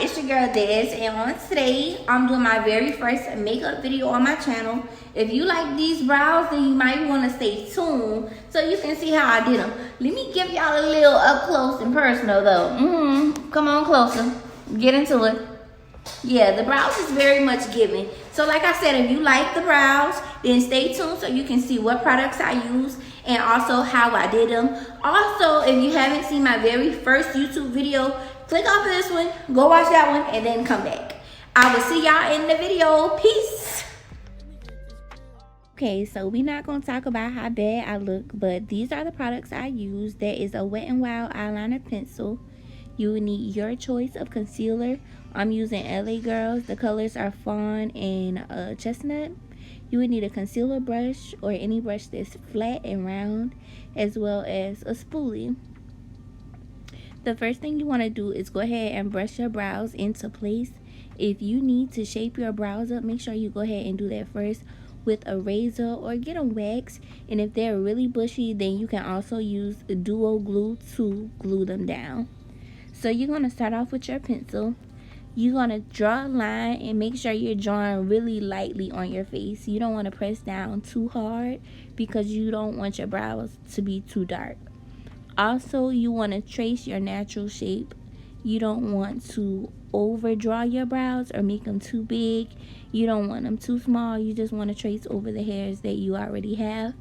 it's your girl Des, and on today I'm doing my very first makeup video on my channel. If you like these brows, then you might want to stay tuned so you can see how I did them. Let me give y'all a little up close and personal though. Come on closer, get into it. Yeah, the brows is very much giving. So like I said, if you like the brows, then stay tuned so you can see what products I use and also how I did them. Also, if you haven't seen my very first YouTube video, click off of this one, go watch that one, and then come back. I will see y'all in the video. Peace. Okay, so we're not going to talk about how bad I look, but these are the products I use. There is a Wet n Wild eyeliner pencil. You will need your choice of concealer. I'm using LA Girls. The colors are fawn and chestnut. You would need a concealer brush or any brush that's flat and round, as well as a spoolie. The first thing you want to do is go ahead and brush your brows into place. If you need to shape your brows up, make sure you go ahead and do that first with a razor or get them waxed. And if they're really bushy, then you can also use duo glue to glue them down. So you're going to start off with your pencil. You're going to draw a line and make sure you're drawing really lightly on your face. You don't want to press down too hard because you don't want your brows to be too dark. Also, you want to trace your natural shape. You don't want to overdraw your brows or make them too big. You don't want them too small. You just want to trace over the hairs that you already have.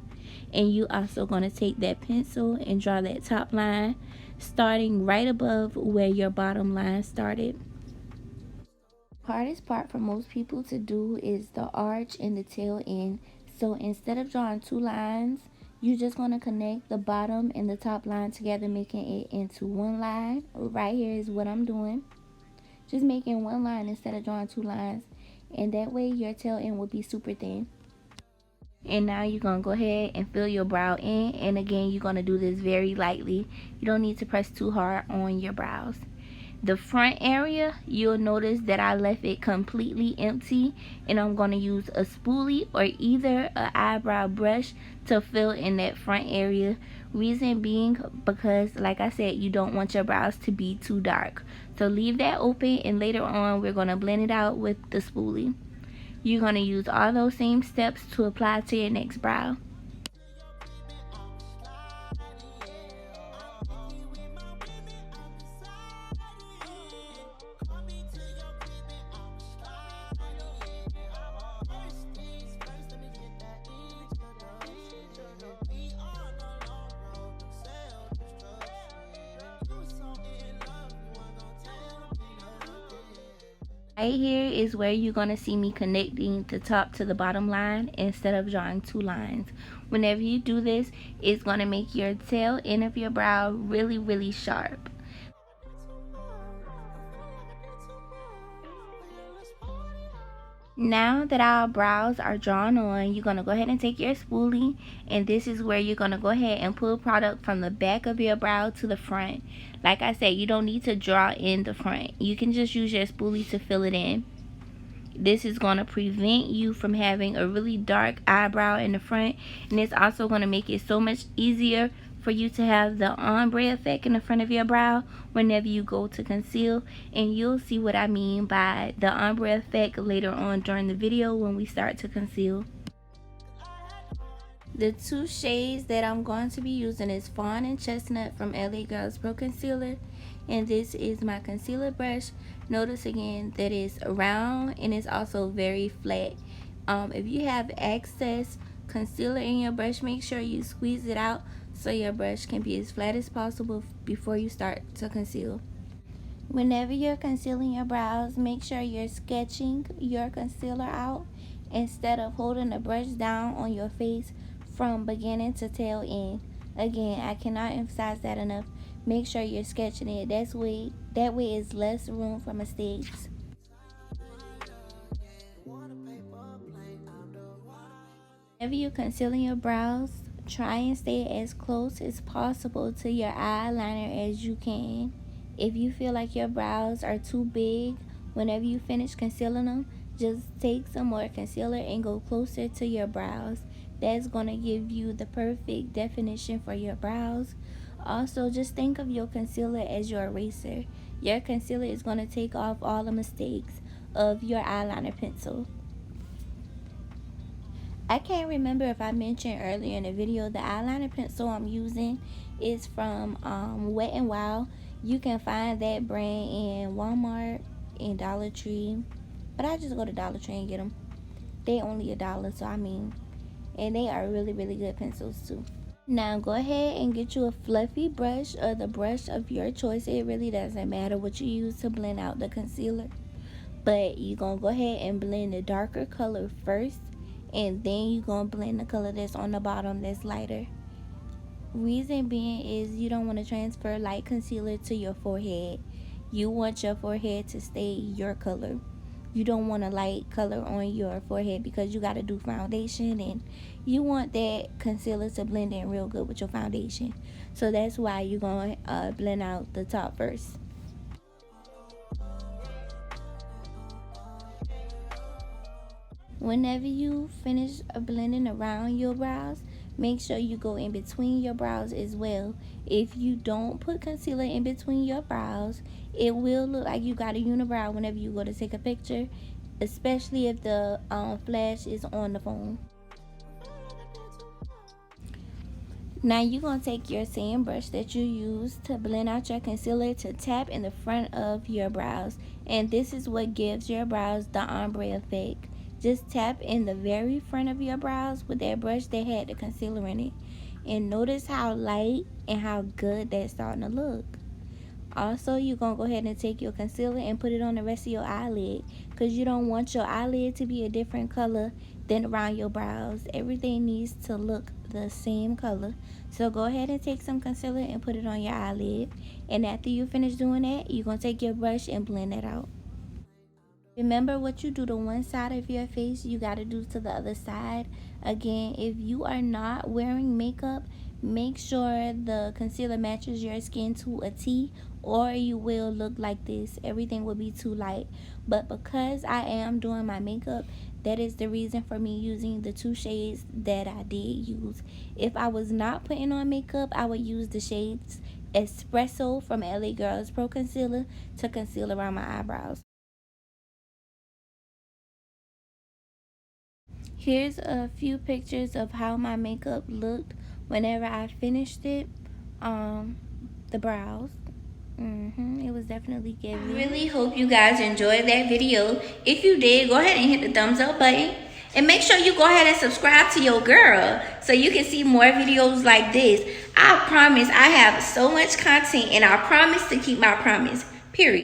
And you also going to take that pencil and draw that top line, starting right above where your bottom line started. Hardest part for most people to do is the arch and the tail end. So instead of drawing two lines, you're just going to connect the bottom and the top line together, making it into one line. Right here is what I'm doing. Just making one line instead of drawing two lines. And that way your tail end will be super thin. And now you're going to go ahead and fill your brow in. And again, you're going to do this very lightly. You don't need to press too hard on your brows. The front area, you'll notice that I left it completely empty, and I'm going to use a spoolie or either an eyebrow brush to fill in that front area. Reason being because, like I said, you don't want your brows to be too dark. So leave that open, and later on we're going to blend it out with the spoolie. You're going to use all those same steps to apply to your next brow. Right here is where you're going to see me connecting the top to the bottom line instead of drawing two lines. Whenever you do this, it's going to make your tail end of your brow really sharp. Now that our brows are drawn on, you're going to go ahead and take your spoolie, and this is where you're going to go ahead and pull product from the back of your brow to the front. Like I said, you don't need to draw in the front. You can just use your spoolie to fill it in. This is going to prevent you from having a really dark eyebrow in the front, and it's also going to make it so much easier for you to have the ombre effect in the front of your brow whenever you go to conceal. And you'll see what I mean by the ombre effect later on during the video when we start to conceal. The two shades that I'm going to be using is Fawn and Chestnut from LA Girls Pro Concealer, and this is my concealer brush. Notice again that it's round and it's also very flat. If you have excess concealer in your brush, make sure you squeeze it out so your brush can be as flat as possible before you start to conceal. Whenever you're concealing your brows, make sure you're sketching your concealer out instead of holding the brush down on your face from beginning to tail end. Again, I cannot emphasize that enough. Make sure you're sketching it. That way is less room for mistakes. Whenever you're concealing your brows, try and stay as close as possible to your eyeliner as you can. If you feel like your brows are too big, whenever you finish concealing them, just take some more concealer and go closer to your brows. That's going to give you the perfect definition for your brows. Also, just think of your concealer as your eraser. Your concealer is going to take off all the mistakes of your eyeliner pencil. I can't remember if I mentioned earlier in the video, the eyeliner pencil I'm using is from Wet n Wild. You can find that brand in Walmart and Dollar Tree, but I just go to Dollar Tree and get them. They only $1, so I mean, and they are really good pencils too. Now go ahead and get you a fluffy brush or the brush of your choice. It really doesn't matter what you use to blend out the concealer, but you're gonna go ahead and blend the darker color first, and then you're gonna blend the color that's on the bottom that's lighter. Reason being is you don't want to transfer light concealer to your forehead. You want your forehead to stay your color. You don't want a light color on your forehead because you got to do foundation, and you want that concealer to blend in real good with your foundation. So that's why you're going to blend out the top first. Whenever you finish blending around your brows, make sure you go in between your brows as well. If you don't put concealer in between your brows, it will look like you got a unibrow whenever you go to take a picture, especially if the flash is on the phone. Now you're going to take your same brush that you use to blend out your concealer to tap in the front of your brows. And this is what gives your brows the ombre effect. Just tap in the very front of your brows with that brush that had the concealer in it. And notice how light and how good that's starting to look. Also, you're going to go ahead and take your concealer and put it on the rest of your eyelid, because you don't want your eyelid to be a different color than around your brows. Everything needs to look the same color. So go ahead and take some concealer and put it on your eyelid. And after you finish doing that, you're going to take your brush and blend that out. Remember, what you do to one side of your face, you got to do to the other side. Again, if you are not wearing makeup, make sure the concealer matches your skin to a T, or you will look like this. Everything will be too light. But because I am doing my makeup, that is the reason for me using the 2 shades that I did use. If I was not putting on makeup, I would use the shades Espresso from LA Girls Pro Concealer to conceal around my eyebrows. Here's a few pictures of how my makeup looked whenever I finished it. The brows. It was definitely giving. I really hope you guys enjoyed that video. If you did, go ahead and hit the thumbs up button. And make sure you go ahead and subscribe to your girl so you can see more videos like this. I promise I have so much content, and I promise to keep my promise. Period.